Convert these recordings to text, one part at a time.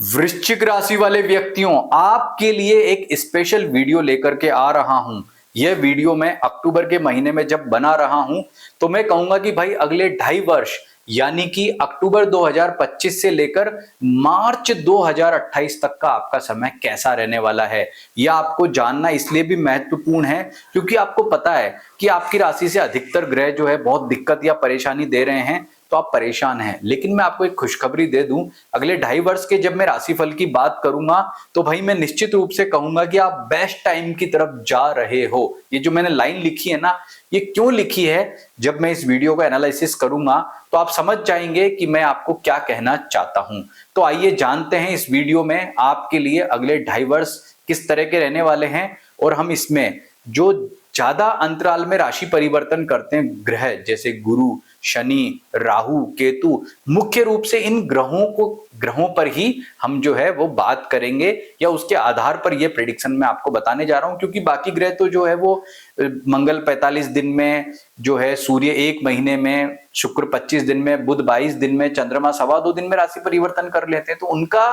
वृश्चिक राशि वाले व्यक्तियों, आपके लिए एक स्पेशल वीडियो लेकर के आ रहा हूं। यह वीडियो मैं अक्टूबर के महीने में जब बना रहा हूं तो मैं कहूंगा कि भाई अगले 2.5 वर्ष यानी कि अक्टूबर 2025 से लेकर मार्च 2028 तक का आपका समय कैसा रहने वाला है, यह आपको जानना इसलिए भी महत्वपूर्ण है क्योंकि आपको पता है कि आपकी राशि से अधिकतर ग्रह जो है बहुत दिक्कत या परेशानी दे रहे हैं, तो आप परेशान हैं। लेकिन मैं आपको एक खुशखबरी दे दूं, अगले 2.5 वर्ष के जब मैं राशिफल की बात करूंगा तो भाई मैं निश्चित रूप से कहूंगा कि आप बेस्ट टाइम की तरफ जा रहे हो। ये जो मैंने लाइन लिखी है ना, ये क्यों लिखी है, जब मैं इस वीडियो का एनालिसिस करूंगा तो आप समझ जाएंगे कि मैं आपको क्या कहना चाहता हूं। तो आइए जानते हैं इस वीडियो में आपके लिए अगले 2.5 वर्ष किस तरह के रहने वाले हैं, और हम इसमें जो ज्यादा अंतराल में राशि परिवर्तन करते हैं ग्रह जैसे गुरु, शनि, राहु, केतु, मुख्य रूप से इन ग्रहों पर ही हम जो है वो बात करेंगे या उसके आधार पर ये प्रेडिक्शन मैं आपको बताने जा रहा हूं। क्योंकि बाकी ग्रह तो जो है वो मंगल 45 दिन में जो है, सूर्य 1 महीने में, शुक्र 25 दिन में, बुध 22 दिन में, चंद्रमा 2.25 दिन में राशि परिवर्तन कर लेते हैं, तो उनका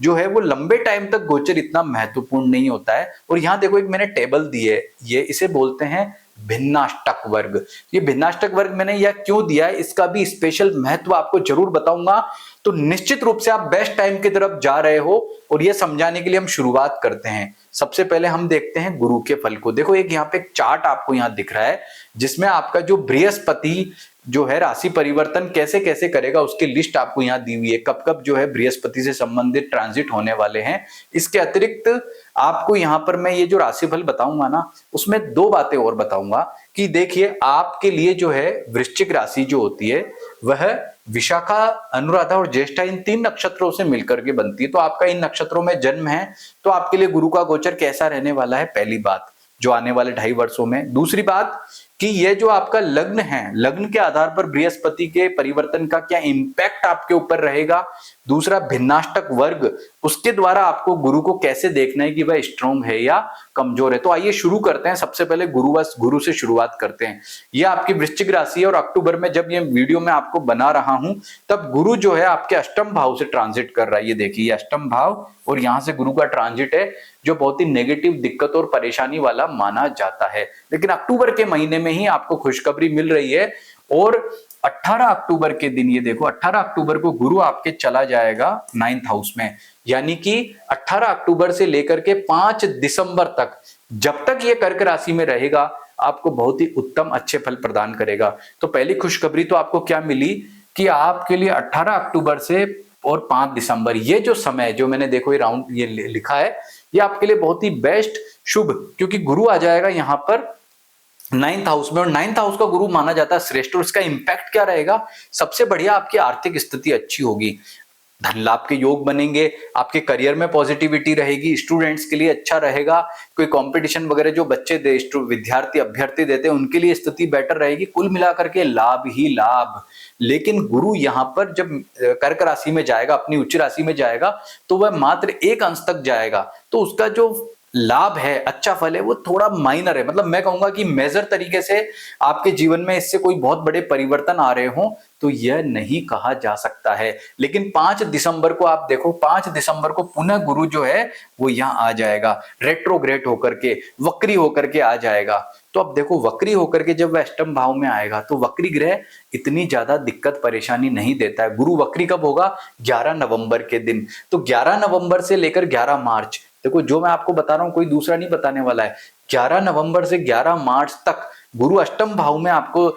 जो है वो लंबे टाइम तक गोचर इतना महत्वपूर्ण नहीं होता है। और यहां देखो एक मैंने टेबल दी है, ये इसे बोलते हैं भिन्नाष्टक वर्ग। ये भिन्नाष्टक वर्ग मैंने यह क्यों दिया है, इसका भी स्पेशल महत्व आपको जरूर बताऊंगा। तो निश्चित रूप से आप बेस्ट टाइम की तरफ जा रहे हो, और यह समझाने के लिए हम शुरुआत करते हैं। सबसे पहले हम देखते हैं गुरु के फल को। देखो एक यहाँ पे एक चार्ट आपको यहाँ दिख रहा है जिसमें आपका जो बृहस्पति जो है राशि परिवर्तन कैसे कैसे करेगा उसकी लिस्ट आपको यहाँ दी हुई है, कब कब जो है बृहस्पति से संबंधित ट्रांजिट होने वाले हैं। इसके अतिरिक्त आपको यहाँ पर मैं ये जो राशिफल बताऊंगा ना, उसमें 2 बातें और बताऊंगा कि देखिए आपके लिए जो है वृश्चिक राशि जो होती है वह विशाखा, अनुराधा और ज्येष्ठा इन 3 नक्षत्रों से मिलकर के बनती है। तो आपका इन नक्षत्रों में जन्म है, तो आपके लिए गुरु का गोचर कैसा रहने वाला है, पहली बात जो आने वाले 2.5 वर्षों में। दूसरी बात कि ये जो आपका लग्न है, लग्न के आधार पर बृहस्पति के परिवर्तन का क्या इंपैक्ट आपके ऊपर रहेगा। दूसरा भिन्नाष्टक वर्ग, उसके द्वारा आपको गुरु को कैसे देखना है कि वह स्ट्रॉन्ग है या कमजोर है। तो आइए शुरू करते हैं। सबसे पहले गुरु से शुरुआत करते हैं। यह आपकी वृश्चिक राशि है और अक्टूबर में जब ये वीडियो मैं आपको बना रहा हूं तब गुरु जो है आपके अष्टम भाव से ट्रांजिट कर रहा है। ये देखिए अष्टम भाव और यहां से गुरु का ट्रांजिट है जो बहुत ही नेगेटिव, दिक्कत और परेशानी वाला माना जाता है। लेकिन अक्टूबर के महीने में ही आपको खुशखबरी मिल रही है। और 18 अक्टूबर के दिन ये देखो, 18 अक्टूबर को गुरु आपके चला जाएगा 9th हाउस में, यानी कि 18 अक्टूबर से लेकर के 5 दिसंबर तक, जब तक ये कर्क राशि में रहेगा आपको बहुत ही उत्तम अच्छे फल प्रदान करेगा। तो पहली खुशखबरी तो आपको क्या मिली कि आपके लिए 18 अक्टूबर से और 5 दिसंबर ये जो समय जो मैंने देखो ये राउंड ये लिखा है, ये आपके लिए बहुत ही बेस्ट, शुभ, क्योंकि गुरु आ जाएगा यहां पर 9th हाउस में, और 9th हाउस का गुरु माना जाता है श्रेष्ठ। और इसका इंपैक्ट क्या रहेगा, सबसे बढ़िया आपकी आर्थिक स्थिति अच्छी होगी, धन लाभ के योग बनेंगे, आपके करियर में पॉजिटिविटी रहेगी, स्टूडेंट्स के लिए अच्छा रहेगा, कोई कंपटीशन वगैरह जो बच्चे विद्यार्थी अभ्यर्थी देते हैं उनके लिए स्थिति बेटर रहेगी। कुल मिलाकर के लाभ ही लाभ। लेकिन गुरु यहां पर जब कर्क राशि में जाएगा, अपनी उच्च राशि में जाएगा, तो वह मात्र 1 अंश तक जाएगा, तो उसका जो लाभ है, अच्छा फल है, वो थोड़ा माइनर है। मतलब मैं कहूंगा कि मेजर तरीके से आपके जीवन में इससे कोई बहुत बड़े परिवर्तन आ रहे हो तो यह नहीं कहा जा सकता है। लेकिन 5 दिसंबर को आप देखो, 5 दिसंबर को पुनः गुरु जो है वो यहां आ जाएगा, रेट्रोग्रेड होकर के, वक्री होकर के आ जाएगा। तो अब देखो वक्री होकर के जब वह अष्टम भाव में आएगा तो वक्री ग्रह इतनी ज्यादा दिक्कत परेशानी नहीं देता है। गुरु वक्री कब होगा, 11 नवंबर के दिन। तो 11 नवंबर से लेकर 11 मार्च, देखो जो मैं आपको बता रहा हूं कोई दूसरा नहीं बताने वाला है। 11 नवंबर से 11 मार्च तक गुरु अष्टम भाव में आपको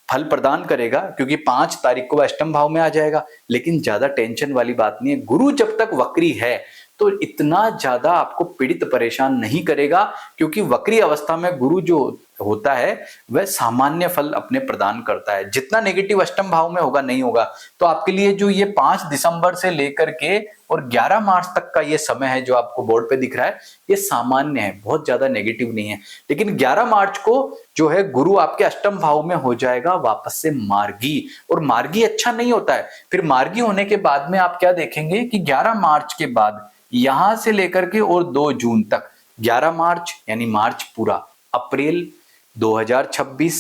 फल प्रदान करेगा, क्योंकि 5 तारीख को वह अष्टम भाव में आ जाएगा। लेकिन ज्यादा टेंशन वाली बात नहीं है, गुरु जब तक वक्री है तो इतना ज्यादा आपको पीड़ित परेशान नहीं करेगा, क्योंकि वक्री अवस्था में गुरु जो होता है वह सामान्य फल अपने प्रदान करता है। जितना नेगेटिव अष्टम भाव में होगा नहीं होगा। तो आपके लिए जो ये 5 दिसंबर से लेकर के और 11 मार्च तक का ये समय है जो आपको बोर्ड पे दिख रहा है, ये सामान्य है, बहुत ज्यादा नेगेटिव नहीं है। लेकिन 11 मार्च को जो है गुरु आपके अष्टम भाव में हो जाएगा वापस से मार्गी, और मार्गी अच्छा नहीं होता है। फिर मार्गी होने के बाद में आप क्या देखेंगे कि 11 मार्च के बाद यहां से लेकर के और 2 जून तक, 11 मार्च यानी मार्च पूरा, अप्रैल 2026,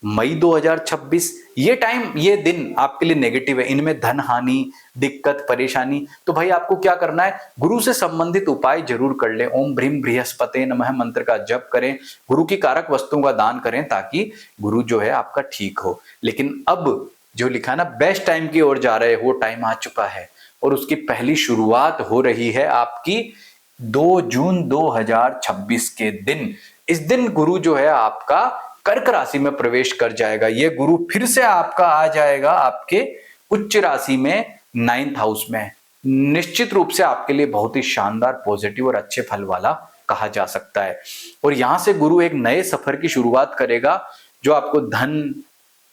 मई 2026, ये टाइम, ये दिन आपके लिए नेगेटिव है। इनमें धन हानि, दिक्कत, परेशानी। तो भाई आपको क्या करना है, गुरु से संबंधित उपाय जरूर कर ले। ओम भ्रीम बृहस्पते नमः मंत्र का जप करें, गुरु की कारक वस्तुओं का दान करें, ताकि गुरु जो है आपका ठीक हो। लेकिन अब जो लिखा ना, बेस्ट टाइम की ओर जा रहे हो, टाइम आ चुका है और उसकी पहली शुरुआत हो रही है आपकी 2 जून 2026 के दिन। इस दिन गुरु जो है आपका कर्क राशि में प्रवेश कर जाएगा। ये गुरु फिर से आपका आ जाएगा आपके उच्च राशि में, 9th हाउस में। निश्चित रूप से आपके लिए बहुत ही शानदार, पॉजिटिव और अच्छे फल वाला कहा जा सकता है। और यहां से गुरु एक नए सफर की शुरुआत करेगा, जो आपको धन,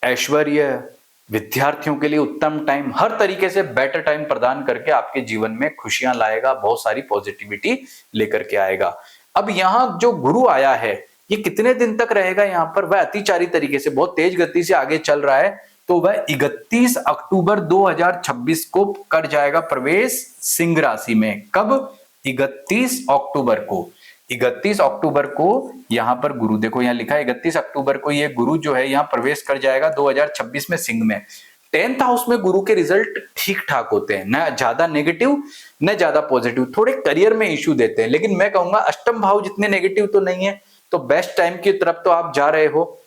ऐश्वर्य, विद्यार्थियों के लिए उत्तम टाइम, हर तरीके से बेटर टाइम प्रदान करके आपके जीवन में खुशियां लाएगा, बहुत सारी पॉजिटिविटी लेकर के आएगा। अब यहाँ जो गुरु आया है, ये कितने दिन तक रहेगा यहाँ पर, वह अतिचारी तरीके से बहुत तेज गति से आगे चल रहा है। तो वह 31 अक्टूबर 2026 को कर जाएगा प्रवेश सिंह राशि में। कब? 31 अक्टूबर को। 31 अक्टूबर को यहां पर गुरु, देखो यहां लिखा है 31 अक्टूबर को ये गुरु जो है यहां प्रवेश कर जाएगा 2026 में सिंह में। 10th हाउस में गुरु के रिजल्ट ठीक ठाक होते हैं, न ज्यादा नेगेटिव न ज्यादा पॉजिटिव, थोड़े करियर में इश्यू देते हैं। लेकिन मैं कहूंगा अष्टम भाव जितने नेगेटिव तो नहीं है, तो बेस्ट टाइम की तरफ तो आप जा रहे हो।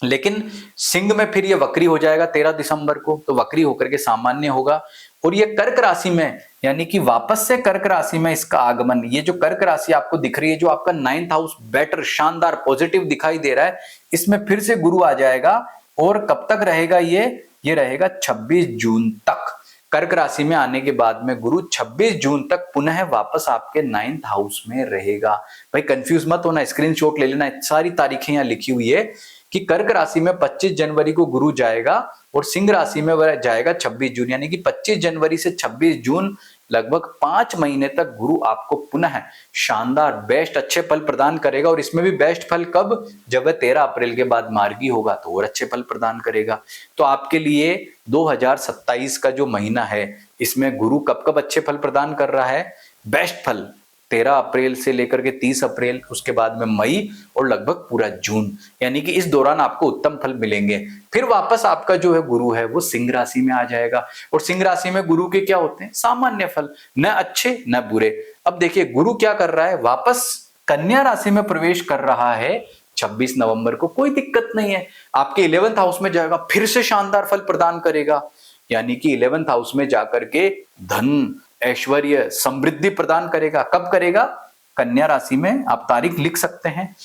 लेकिन सिंह में फिर ये वक्री हो जाएगा 13 दिसंबर को, तो वक्री होकर के सामान्य होगा। और ये कर्क राशि में, यानी कि वापस से कर्क राशि में इसका आगमन, ये जो कर्क राशि आपको दिख रही है, जो आपका 9th हाउस बेटर, शानदार, पॉजिटिव दिखाई दे रहा है, इसमें फिर से गुरु आ जाएगा। और कब तक रहेगा ये रहेगा 26 जून तक। कर्क राशि में आने के बाद में गुरु 26 जून तक पुनः वापस आपके 9th हाउस में रहेगा। भाई कंफ्यूज मत होना, स्क्रीनशॉट ले लेना, सारी तारीखें यहाँ लिखी हुई है कि कर्क राशि में 25 जनवरी को गुरु जाएगा और सिंह राशि में वह जाएगा 26 जून, यानी कि 25 जनवरी से 26 जून, लगभग 5 महीने तक गुरु आपको पुनः शानदार, बेस्ट, अच्छे फल प्रदान करेगा। और इसमें भी बेस्ट फल कब? जब वह 13 अप्रैल के बाद मार्गी होगा, तो और अच्छे फल प्रदान करेगा। तो आपके लिए 2027 का जो महीना है, इसमें गुरु कब कब अच्छे फल प्रदान कर रहा है? बेस्ट फल 13 अप्रैल से लेकर के 30 अप्रैल, उसके बाद में मई और लगभग पूरा जून, यानी कि इस दौरान आपको उत्तम फल मिलेंगे। फिर वापस आपका जो है गुरु है वो सिंह राशि में आ जाएगा। और सिंह राशि में गुरु के क्या होते हैं? सामान्य फल, न अच्छे न बुरे। अब देखिए गुरु क्या कर रहा है, वापस कन्या राशि में प्रवेश कर रहा है 26 नवंबर को। कोई दिक्कत नहीं है, आपके 11th हाउस में जाएगा, फिर से शानदार फल प्रदान करेगा। यानी कि 11th हाउस में जाकर के धन, ऐश्वर्य, समृद्धि प्रदान करेगा। कब करेगा? कन्या राशि में। आप तारीख लिख सकते हैं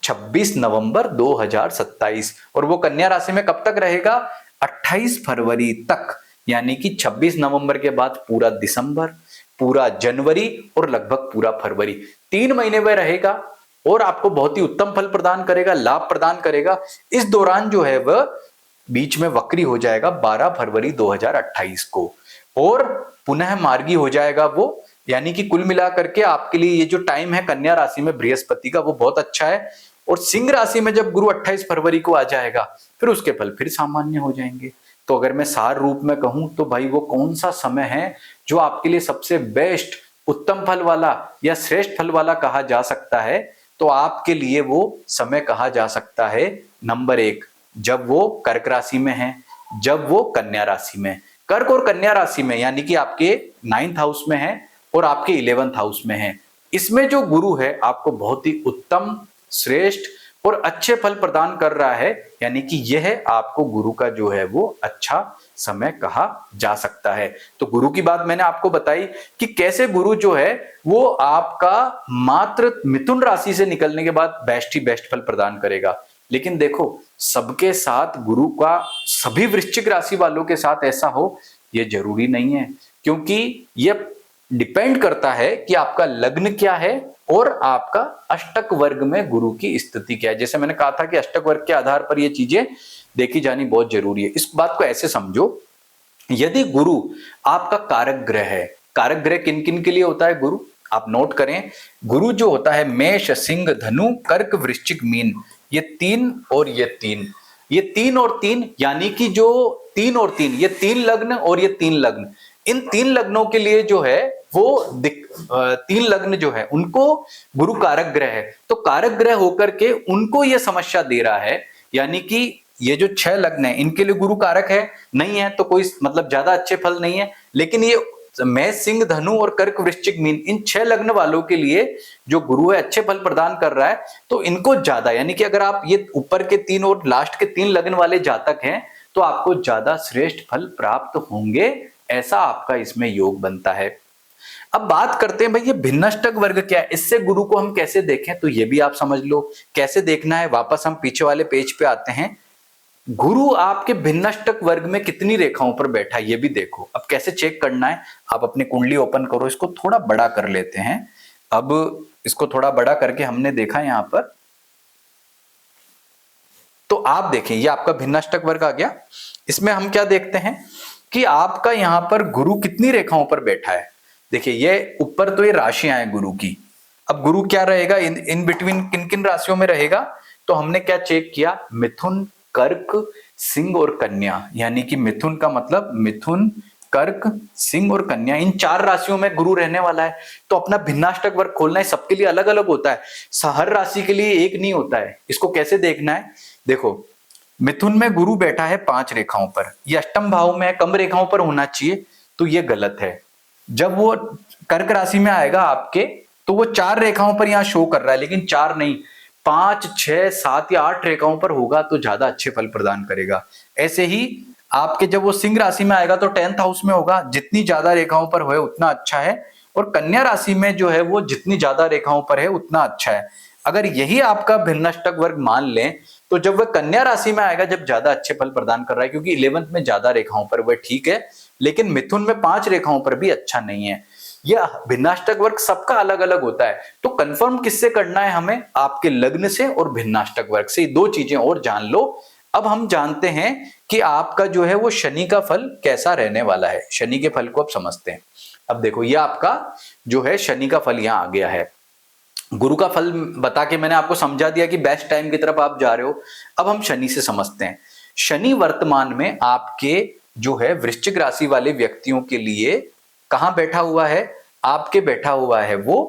26 नवंबर 2027। और वो कन्या राशि में कब तक रहेगा? 28 फरवरी तक। यानी कि 26 नवंबर के बाद पूरा दिसंबर, पूरा जनवरी और लगभग पूरा फरवरी, 3 महीने वह रहेगा और आपको बहुत ही उत्तम फल प्रदान करेगा, लाभ प्रदान करेगा। इस दौरान जो है वह बीच में वक्री हो जाएगा 12 फरवरी 2028 को और पुनः मार्गी हो जाएगा वो। यानी कि कुल मिलाकर के आपके लिए ये जो टाइम है कन्या राशि में बृहस्पति का, वो बहुत अच्छा है। और सिंह राशि में जब गुरु 28 फरवरी को आ जाएगा, फिर उसके फल फिर सामान्य हो जाएंगे। तो अगर मैं सार रूप में कहूं तो भाई वो कौन सा समय है जो आपके लिए सबसे बेस्ट, उत्तम फल वाला या श्रेष्ठ फल वाला कहा जा सकता है? तो आपके लिए वो समय कहा जा सकता है नंबर 1, जब वो कर्क राशि में है, जब वो कन्या राशि में। कर्क और कन्या राशि में, यानी कि आपके 9th हाउस में है और आपके 11th हाउस में है। इसमें जो गुरु है आपको बहुत ही उत्तम, श्रेष्ठ और अच्छे फल प्रदान कर रहा है। यानी कि यह आपको गुरु का जो है वो अच्छा समय कहा जा सकता है। तो गुरु की बात मैंने आपको बताई कि कैसे गुरु जो है वो आपका मात्र मिथुन राशि से निकलने के बाद बेस्ट ही बेस्ट फल प्रदान करेगा। लेकिन देखो, सबके साथ गुरु का सभी वृश्चिक राशि वालों के साथ ऐसा हो ये जरूरी नहीं है, क्योंकि यह डिपेंड करता है कि आपका लग्न क्या है और आपका अष्टक वर्ग में गुरु की स्थिति क्या है। जैसे मैंने कहा था कि अष्टक वर्ग के आधार पर ये चीजें देखी जानी बहुत जरूरी है। इस बात को ऐसे समझो, यदि गुरु आपका कारक ग्रह है, कारक ग्रह किन किन के लिए होता है गुरु? आप नोट करें, गुरु जो होता है मेष, सिंह, धनु, कर्क, वृश्चिक, मीन, ये 3 और ये 3, ये 3 और 3, यानी कि जो 3 और 3, ये 3 लग्न और ये 3 लग्न, इन 3 लग्नों के लिए जो है वो 3 लग्न जो है उनको गुरु कारक ग्रह है। तो कारक ग्रह होकर के उनको यह समस्या दे रहा है यानी कि ये जो 6 लग्न है इनके लिए गुरु कारक है नहीं है, तो कोई मतलब ज्यादा अच्छे फल नहीं है। लेकिन ये मेष, सिंह, धनु और कर्क, वृश्चिक, मीन, इन 6 लग्न वालों के लिए जो गुरु है अच्छे फल प्रदान कर रहा है, तो इनको ज्यादा, यानी कि अगर आप ये ऊपर के 3 और लास्ट के 3 लग्न वाले जातक हैं तो आपको ज्यादा श्रेष्ठ फल प्राप्त होंगे, ऐसा आपका इसमें योग बनता है। अब बात करते हैं भाई ये भिन्नष्टक वर्ग क्या है, इससे गुरु को हम कैसे देखें, तो ये भी आप समझ लो कैसे देखना है। वापस हम पीछे वाले पेज पे आते हैं। गुरु आपके भिन्नष्टक वर्ग में कितनी रेखाओं पर बैठा है ये भी देखो। अब कैसे चेक करना है, आप अपनी कुंडली ओपन करो, इसको थोड़ा बड़ा कर लेते हैं। अब इसको थोड़ा बड़ा करके हमने देखा यहां पर, तो आप देखें ये आपका भिन्नष्टक वर्ग आ गया। इसमें हम क्या देखते हैं कि आपका यहां पर गुरु कितनी रेखाओं पर बैठा है। देखिए ये ऊपर तो ये राशियां हैं गुरु की। अब गुरु क्या रहेगा इन बिटवीन किन किन राशियों में रहेगा, तो हमने क्या चेक किया, मिथुन, कर्क, सिंह और कन्या। यानी कि मिथुन का मतलब मिथुन, कर्क, सिंह और कन्या, इन 4 राशियों में गुरु रहने वाला है। तो अपना भिन्नाष्टक वर्ग खोलना है, सबके लिए अलग अलग होता है, हर राशि के लिए एक नहीं होता है। इसको कैसे देखना है, देखो मिथुन में गुरु बैठा है 5 रेखाओं पर, ये अष्टम भाव में कम रेखाओं पर होना चाहिए, तो ये गलत है। जब वो कर्क राशि में आएगा आपके, तो वो 4 रेखाओं पर यहां शो कर रहा है, लेकिन 4 नहीं 5, 6, 7 या 8 रेखाओं पर होगा तो ज्यादा अच्छे फल प्रदान करेगा। ऐसे ही आपके जब वो सिंह राशि में आएगा तो 10th हाउस में होगा, जितनी ज्यादा रेखाओं पर हो उतना अच्छा है। और कन्या राशि में जो है वो जितनी ज्यादा रेखाओं पर है उतना अच्छा है। अगर यही आपका भिन्नष्टक वर्ग मान लें, तो जब वह कन्या राशि में आएगा जब ज्यादा अच्छे फल प्रदान कर रहा है, क्योंकि 11th में ज्यादा रेखाओं पर वह ठीक है, लेकिन मिथुन में 5 रेखाओं पर भी अच्छा नहीं है। यह भिन्नाष्टक वर्ग सबका अलग अलग होता है। तो कंफर्म किससे करना है हमें, आपके लग्न से और भिन्नाष्टक वर्ग से। 2 चीजें और जान लो। अब हम जानते हैं कि आपका जो है वो शनि का फल कैसा रहने वाला है। शनि के फल को अब समझते हैं। अब देखो ये आपका जो है शनि का फल यहां आ गया है। गुरु का फल बता के मैंने आपको समझा दिया कि बेस्ट टाइम की तरफ आप जा रहे हो। अब हम शनि से समझते हैं। शनि वर्तमान में आपके जो है वृश्चिक राशि वाले व्यक्तियों के लिए कहां बैठा हुआ है, आपके बैठा हुआ है वो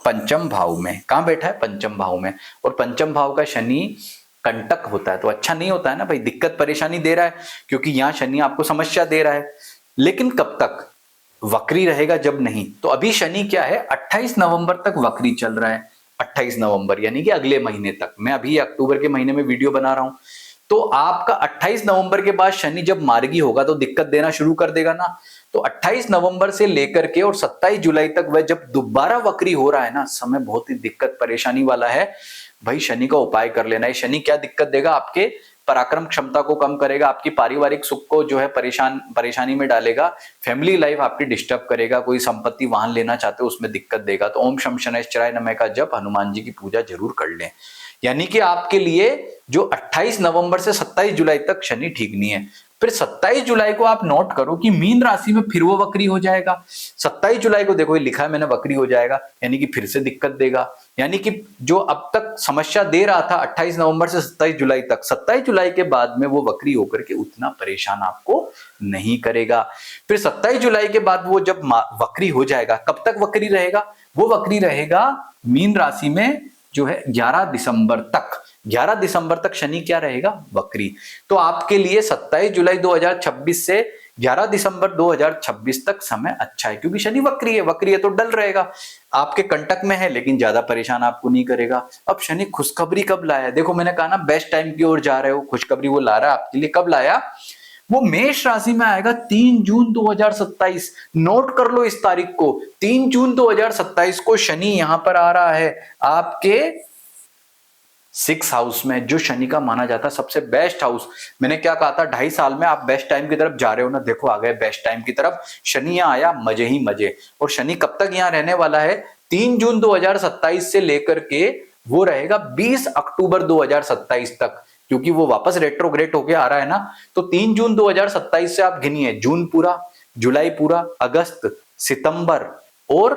पंचम भाव में। कहां बैठा है, पंचम भाव में। और पंचम भाव का शनि कंटक होता है, तो अच्छा नहीं होता है ना भाई, दिक्कत परेशानी दे रहा है, क्योंकि यहां शनि आपको समस्या दे रहा है। लेकिन कब तक, वक्री रहेगा जब नहीं। तो अभी शनि क्या है 28 नवंबर तक वक्री चल रहा है। 28 नवंबर यानी कि अगले महीने तक। मैं अभी अक्टूबर के महीने में वीडियो बना रहा हूं, तो आपका 28 नवंबर के बाद शनि जब मार्गी होगा तो दिक्कत देना शुरू कर देगा ना। तो 28 नवंबर से लेकर के और 27 जुलाई तक वह जब दोबारा वक्री हो रहा है ना, समय बहुत ही दिक्कत परेशानी वाला है भाई। शनि का उपाय कर लेना है। शनि क्या दिक्कत देगा, आपके पराक्रम क्षमता को कम करेगा, आपकी पारिवारिक सुख को जो है परेशानी में डालेगा, फैमिली लाइफ आपकी डिस्टर्ब करेगा, कोई संपत्ति वाहन लेना चाहते हो उसमें दिक्कत देगा। तो ओम शम शनैश्चराय नमः का जप, हनुमान जी की पूजा जरूर कर लें। यानी कि आपके लिए जो 28 नवंबर से 27 जुलाई तक शनि ठीक नहीं है। फिर 27 जुलाई को आप नोट करो कि मीन राशि में फिर वो वक्री हो जाएगा। 27 जुलाई को देखो ये लिखा है मैंने वक्री हो जाएगा, यानी कि फिर से दिक्कत देगा। यानी कि जो अब तक समस्या दे रहा था 28 नवंबर से 27 जुलाई तक, 27 जुलाई के बाद में वो वक्री होकर के उतना परेशान आपको नहीं करेगा। फिर 27 जुलाई के बाद वो जब वक्री हो जाएगा, कब तक वक्री रहेगा, वो वक्री रहेगा मीन राशि में जो है 11 दिसंबर तक। 11 दिसंबर तक शनि क्या रहेगा, वक्री। तो आपके लिए 27 जुलाई 2026 से 11 दिसंबर 2026 तक समय अच्छा है, क्योंकि शनि वक्री है तो डल रहेगा, आपके कंटक में है लेकिन ज्यादा परेशान आपको नहीं करेगा। अब शनि खुशखबरी कब लाया, देखो मैंने कहा ना बेस्ट टाइम की ओर जा रहे हो, खुशखबरी वो ला रहा है आपके लिए। कब लाया, वो मेष राशि में आएगा 3 जून 2027। नोट कर लो इस तारीख को, 3 जून 2027 को शनि यहां पर आ रहा है आपके 6 हाउस में, जो शनि का माना जाता है सबसे बेस्ट हाउस। मैंने क्या कहा था, 2.5 साल में आप बेस्ट टाइम की तरफ जा रहे हो ना, देखो आ गए बेस्ट टाइम की तरफ। शनि यहाँ आया, मजे ही मजे। और शनि कब तक यहाँ रहने वाला है, 3 जून 2027 से लेकर के वो रहेगा 20 अक्टूबर 2027 तक, क्योंकि वो वापस रेट्रोग्रेड होके आ रहा है ना। तो 3 जून 2027 से आप गिनिए, जून पूरा, जुलाई पूरा, अगस्त, सितंबर और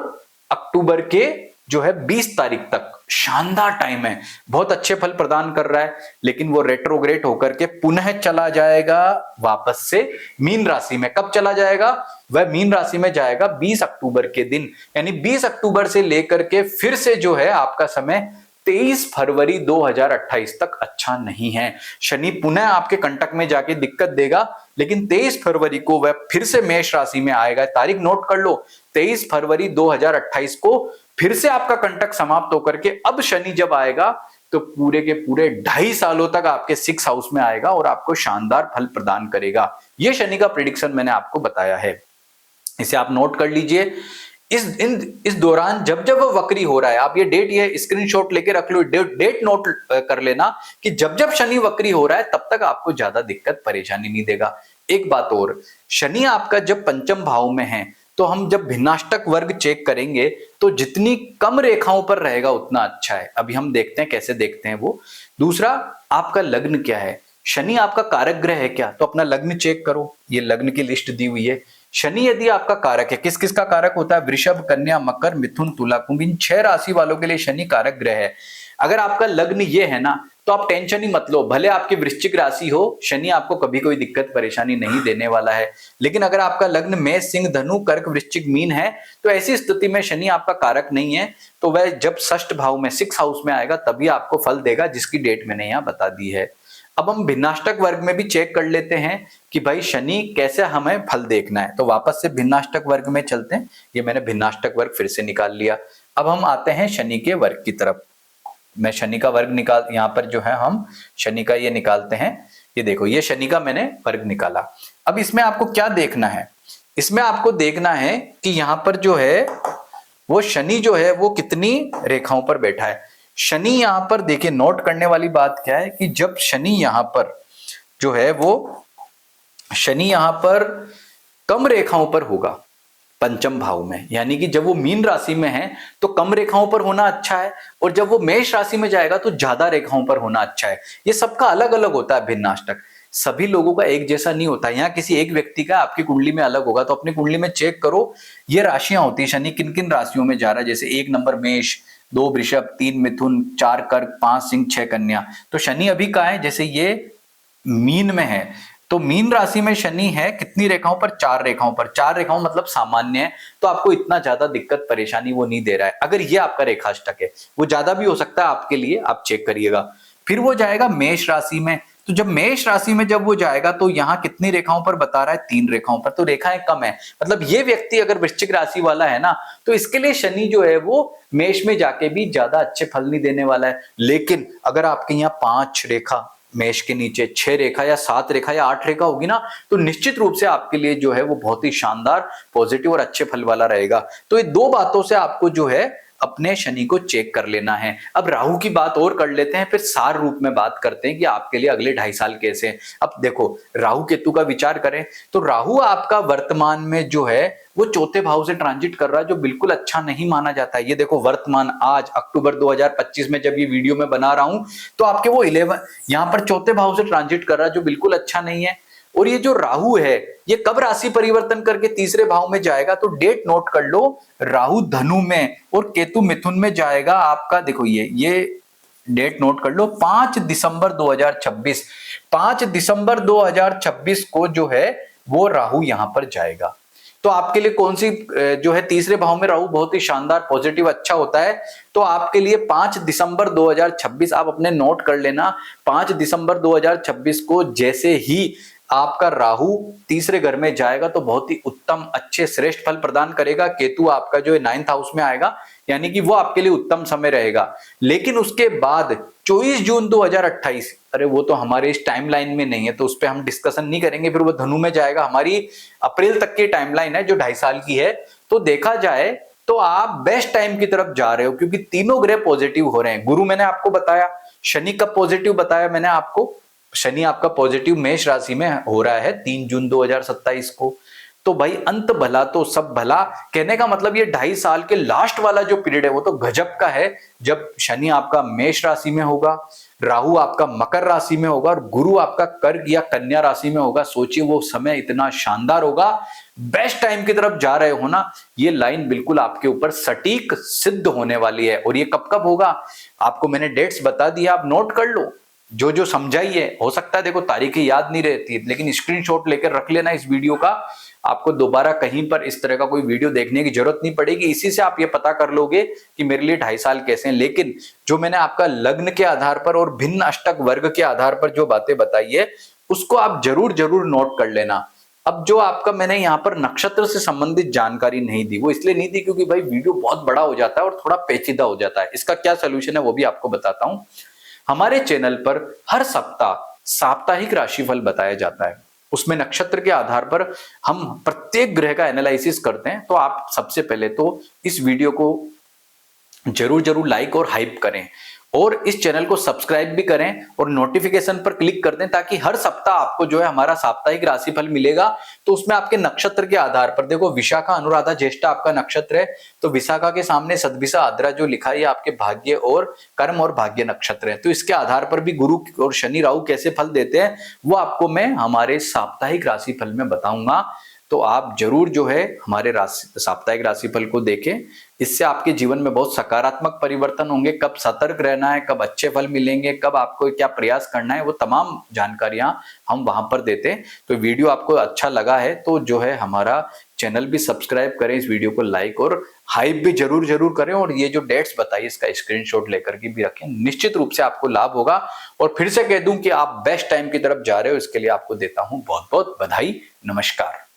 अक्टूबर के जो है 20 तारीख तक शानदार टाइम है, बहुत अच्छे फल प्रदान कर रहा है। लेकिन वो रेट्रोग्रेड होकर के पुनः चला जाएगा वापस से मीन राशि में। कब चला जाएगा, वह मीन राशि में जाएगा 20 अक्टूबर के दिन। यानी 20 अक्टूबर से लेकर के फिर से जो है आपका समय 23 फरवरी 2028 तक अच्छा नहीं है। शनि पुनः आपके कंटक में जाके दिक्कत देगा, लेकिन 23 फरवरी को वह फिर से मेष राशि में आएगा। तारीख नोट कर लो, 23 फरवरी 2028 को फिर से आपका कंटक समाप्त होकर के अब शनि जब आएगा तो पूरे के पूरे 2.5 सालों तक आपके 6 हाउस में आएगा और आपको शानदार फल प्रदान करेगा। यह शनि का प्रेडिक्शन मैंने आपको बताया है, इसे आप नोट कर लीजिए। इस दौरान जब जब वो वक्री हो रहा है, आप ये स्क्रीनशॉट लेके रख लो, डेट नोट कर लेना कि जब जब शनि वक्री हो रहा है तब तक आपको ज्यादा दिक्कत परेशानी नहीं देगा। एक बात और, शनि आपका जब पंचम भाव में है तो हम जब भिन्नाष्टक वर्ग चेक करेंगे तो जितनी कम रेखाओं पर रहेगा उतना अच्छा है। अभी हम देखते हैं कैसे देखते हैं वो। दूसरा, आपका लग्न क्या है, शनि आपका कारक ग्रह है क्या, तो अपना लग्न चेक करो, ये लग्न की लिस्ट दी हुई है। शनि यदि आपका कारक है, किस किस का कारक होता है, वृषभ, कन्या, मकर, मिथुन, तुला, कुंभ, इन 6 राशि वालों के लिए शनि कारक ग्रह है। अगर आपका लग्न ये है ना तो आप टेंशन ही मत लो, भले आपकी वृश्चिक राशि हो, शनि आपको कभी कोई दिक्कत परेशानी नहीं देने वाला है। लेकिन अगर आपका लग्न मेष, सिंह, धनु, कर्क, वृश्चिक, मीन है तो ऐसी स्थिति में शनि आपका कारक नहीं है, तो वह जब षष्ठ भाव में 6 हाउस में आएगा तभी आपको फल देगा, जिसकी डेट मैंने यहाँ बता दी है। अब हम भिन्नाष्टक वर्ग में भी चेक कर लेते हैं कि भाई शनि कैसे हमें फल देखना है, तो वापस से भिन्नाष्टक वर्ग में चलते हैं। ये मैंने भिन्नाष्टक वर्ग फिर से निकाल लिया। अब हम आते हैं शनि के वर्ग की तरफ। मैं शनि का वर्ग निकाल, यहाँ पर जो है हम शनि का ये निकालते हैं। ये देखो, ये शनि का मैंने वर्ग निकाला। अब इसमें आपको क्या देखना है, इसमें आपको देखना है कि यहाँ पर जो है वो शनि जो है वो कितनी रेखाओं पर बैठा है। शनि यहाँ पर देखिए, नोट करने वाली बात क्या है कि जब शनि यहाँ पर जो है वो शनि यहाँ पर कम रेखाओं पर होगा पंचम भाव में, यानी कि जब वो मीन राशि में है तो कम रेखाओं पर होना अच्छा है, और जब वो मेष राशि में जाएगा तो ज्यादा रेखाओं पर होना अच्छा है। ये सबका अलग अलग होता है भिन्नाष्टक, सभी लोगों का एक जैसा नहीं होता। यहाँ किसी एक व्यक्ति का आपकी कुंडली में अलग होगा, तो अपनी कुंडली में चेक करो ये राशियां होती है, शनि किन किन राशियों में जा रहा है। जैसे 1 नंबर मेष, 2 वृषभ, 3 मिथुन, 4 कर्क, 5 सिंह, 6 कन्या। तो शनि अभी कहाँ है, जैसे ये मीन में है, तो मीन राशि में शनि है कितनी रेखाओं पर, 4 रेखाओं पर। 4 रेखाओं मतलब सामान्य है, तो आपको इतना ज्यादा दिक्कत परेशानी वो नहीं दे रहा है। अगर ये आपका रेखाष्टक है, वो ज्यादा भी हो सकता है आपके लिए, आप चेक करिएगा। फिर वो जाएगा मेष राशि में, तो जब मेष राशि में जब वो जाएगा तो यहाँ कितनी रेखाओं पर बता रहा है, 3 रेखाओं पर, तो रेखाएं कम है। मतलब ये व्यक्ति अगर वृश्चिक राशि वाला है ना, तो इसके लिए शनि जो है वो मेष में जाके भी ज्यादा अच्छे फल नहीं देने वाला है। लेकिन अगर आपके यहाँ 5 रेखा, मेष के नीचे 6 रेखा या 7 रेखा या 8 रेखा होगी ना, तो निश्चित रूप से आपके लिए जो है वो बहुत ही शानदार, पॉजिटिव और अच्छे फल वाला रहेगा। तो ये 2 बातों से आपको जो है अपने शनि को चेक कर लेना है। अब राहु की बात और कर लेते हैं, फिर सार रूप में बात करते हैं कि आपके लिए अगले 2.5 साल कैसे हैं। अब देखो, राहु केतु का विचार करें तो राहु आपका वर्तमान में जो है वो 4थे भाव से ट्रांजिट कर रहा है, जो बिल्कुल अच्छा नहीं माना जाता है। ये देखो, वर्तमान आज अक्टूबर 2025 में जब ये वीडियो में बना रहा हूं तो आपके वो 11 यहाँ पर 4थे भाव से ट्रांजिट कर रहा है, जो बिल्कुल अच्छा नहीं है। और ये जो राहु है ये कब राशि परिवर्तन करके तीसरे भाव में जाएगा, तो डेट नोट कर लो, राहु धनु में और केतु मिथुन में जाएगा आपका। देखो ये डेट नोट कर लो, 5 दिसंबर 2026। 5 दिसंबर 2026 को जो है वो राहु यहां पर जाएगा। तो आपके लिए कौन सी जो है, तीसरे भाव में राहु बहुत ही शानदार, पॉजिटिव, अच्छा होता है। तो आपके लिए 5 दिसंबर 2026 आप अपने नोट कर लेना। 5 दिसंबर 2026 को जैसे ही आपका राहु तीसरे घर में जाएगा तो बहुत ही उत्तम, अच्छे, श्रेष्ठ फल प्रदान करेगा। केतु आपका जो है 9th हाउस में आएगा, यानी कि वो आपके लिए उत्तम समय रहेगा। लेकिन उसके बाद 24 जून 2028, अरे वो तो हमारे इस टाइमलाइन में नहीं है, तो उस पर हम डिस्कशन नहीं करेंगे। फिर वो धनु में जाएगा, हमारी अप्रैल तक की टाइमलाइन है जो 2.5 साल की है। तो देखा जाए तो आप बेस्ट टाइम की तरफ जा रहे हो, क्योंकि तीनों ग्रह पॉजिटिव हो रहे हैं। गुरु मैंने आपको बताया, शनि कब पॉजिटिव बताया मैंने आपको, शनि आपका पॉजिटिव मेष राशि में हो रहा है 3 जून 2027 को। तो भाई अंत भला तो सब भला, कहने का मतलब ये 2.5 साल के लास्ट वाला जो पीरियड है वो तो गजब का है, जब शनि आपका मेष राशि में होगा, राहु आपका मकर राशि में होगा और गुरु आपका कर्क या कन्या राशि में होगा। सोचिए वो समय इतना शानदार होगा, बेस्ट टाइम की तरफ जा रहे हो ना, ये लाइन बिल्कुल आपके ऊपर सटीक सिद्ध होने वाली है। और ये कब कब होगा आपको मैंने डेट्स बता दिया, आप नोट कर लो, जो जो समझाइए। हो सकता है देखो तारीखें याद नहीं रहती, लेकिन स्क्रीनशॉट लेकर रख लेना इस वीडियो का, आपको दोबारा कहीं पर इस तरह का कोई वीडियो देखने की जरूरत नहीं पड़ेगी। इसी से आप ये पता कर लोगे कि मेरे लिए 2.5 साल कैसे हैं। लेकिन जो मैंने आपका लग्न के आधार पर और भिन्न अष्टक वर्ग के आधार पर जो बातें बताई है, उसको आप जरूर जरूर नोट कर लेना। अब जो आपका मैंने यहाँ पर नक्षत्र से संबंधित जानकारी नहीं दी, वो इसलिए नहीं दी क्योंकि भाई वीडियो बहुत बड़ा हो जाता है और थोड़ा पेचीदा हो जाता है। इसका क्या सोल्यूशन है वो भी आपको बताता हूं। हमारे चैनल पर हर सप्ताह साप्ताहिक राशिफल बताया जाता है। उसमें नक्षत्र के आधार पर हम प्रत्येक ग्रह का एनालिसिस करते हैं। तो आप सबसे पहले तो इस वीडियो को जरूर जरूर लाइक और हाइप करें और इस चैनल को सब्सक्राइब भी करें और नोटिफिकेशन पर क्लिक कर दें, ताकि हर सप्ताह आपको जो है हमारा साप्ताहिक राशिफल मिलेगा। तो उसमें आपके नक्षत्र के आधार पर देखो, विशाखा अनुराधा ज्येष्ठा आपका नक्षत्र है, तो विशाखा के सामने सदभिषा आद्रा जो लिखा है आपके भाग्य और कर्म और भाग्य नक्षत्र है। तो इसके आधार पर भी गुरु और शनि राहु कैसे फल देते हैं वो आपको मैं हमारे साप्ताहिक राशिफल में बताऊंगा। तो आप जरूर जो है हमारे साप्ताहिक राशिफल को देखें। इससे आपके जीवन में बहुत सकारात्मक परिवर्तन होंगे। कब सतर्क रहना है, कब अच्छे फल मिलेंगे, कब आपको क्या प्रयास करना है, वो तमाम जानकारियां हम वहां पर देते हैं। तो वीडियो आपको अच्छा लगा है तो जो है हमारा चैनल भी सब्सक्राइब करें, इस वीडियो को लाइक और हाइप भी जरूर जरूर करें। और ये जो डेट्स बताई इसका स्क्रीनशॉट लेकर के भी रखें, निश्चित रूप से आपको लाभ होगा। और फिर से कह दूं कि आप बेस्ट टाइम की तरफ जा रहे हो, इसके लिए आपको देता हूं बहुत बहुत बधाई। नमस्कार।